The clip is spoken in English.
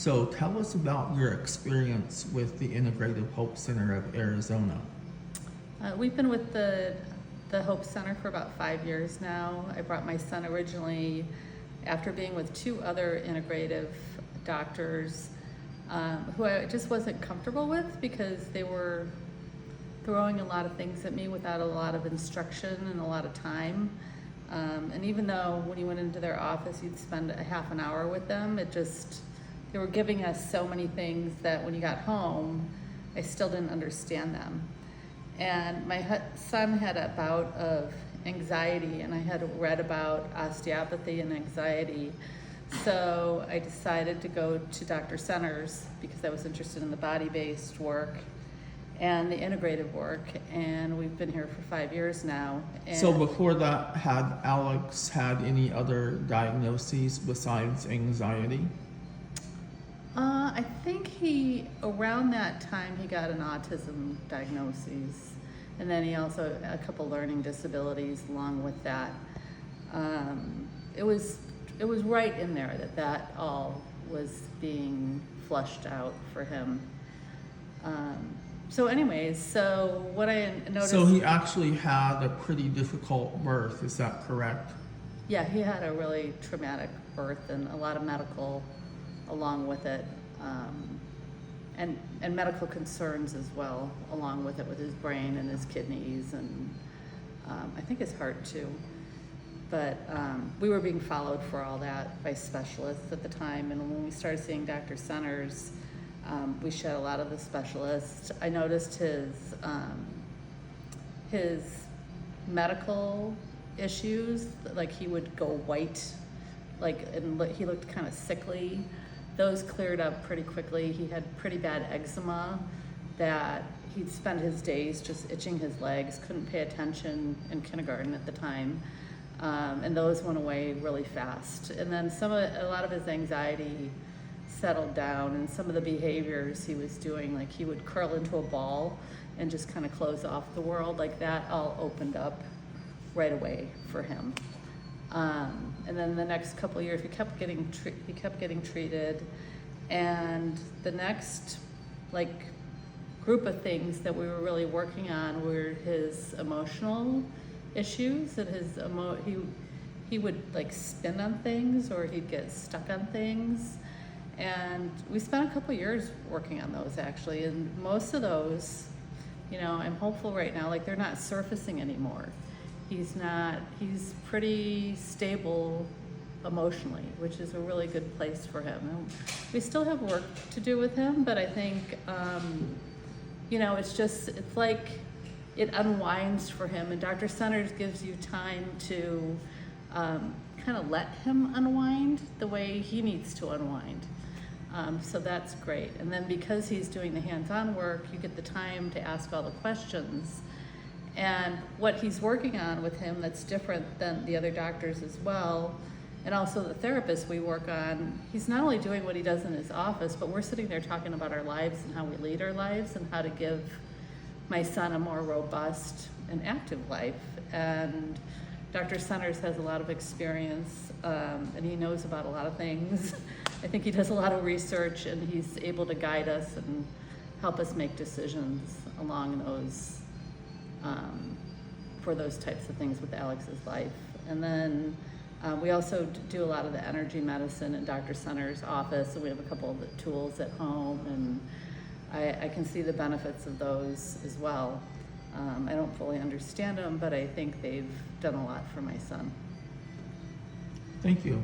So tell us about your experience with the Integrative Hope Center of Arizona. We've been with the Hope Center for about 5 years now. I brought my son originally after being with two other integrative doctors who I just wasn't comfortable with because they were throwing a lot of things at me without a lot of instruction and a lot of time. And even though when you went into their office, you'd spend a half an hour with them, they were giving us so many things that when you got home, I still didn't understand them. And my son had a bout of anxiety, and I had read about osteopathy and anxiety. So I decided to go to Dr. Centers because I was interested in the body-based work and the integrative work, and we've been here for 5 years now. And So before that, had Alex had any other diagnoses besides anxiety? I think around that time, he got an autism diagnosis, and then he also a couple learning disabilities along with that. It was right in there that all was being flushed out for him. So what I noticed. So he actually had a pretty difficult birth, is that correct? Yeah, he had a really traumatic birth and a lot of medical along with it, and medical concerns as well along with it, with his brain and his kidneys and I think his heart too. But we were being followed for all that by specialists at the time, and when we started seeing Dr. Centers, we shed a lot of the specialists. I noticed his medical issues, like he would go white, and he looked kind of sickly. Those cleared up pretty quickly. He had pretty bad eczema that he'd spend his days just itching his legs, couldn't pay attention in kindergarten at the time. And those went away really fast. And then a lot of his anxiety settled down, and some of the behaviors he was doing, like he would curl into a ball and just kind of close off the world, like that all opened up right away for him. And then the next couple of years, he kept getting treated, and the next group of things that we were really working on were his emotional issues, and he would spin on things, or he'd get stuck on things, and we spent a couple of years working on those actually, and most of those, I'm hopeful right now, they're not surfacing anymore. He's pretty stable emotionally, which is a really good place for him. And we still have work to do with him, but I think, it's like it unwinds for him, and Dr. Centers gives you time to kind of let him unwind the way he needs to unwind. So that's great. And then because he's doing the hands-on work, you get the time to ask all the questions. And what he's working on with him that's different than the other doctors as well, and also the therapists we work on, he's not only doing what he does in his office, but we're sitting there talking about our lives and how we lead our lives and how to give my son a more robust and active life. And Dr. Centers has a lot of experience, and he knows about a lot of things. I think he does a lot of research, and he's able to guide us and help us make decisions along those for those types of things with Alex's life. And then we also do a lot of the energy medicine in Dr. Centers' office, and we have a couple of the tools at home, and I can see the benefits of those as well. I don't fully understand them, but I think they've done a lot for my son. Thank you.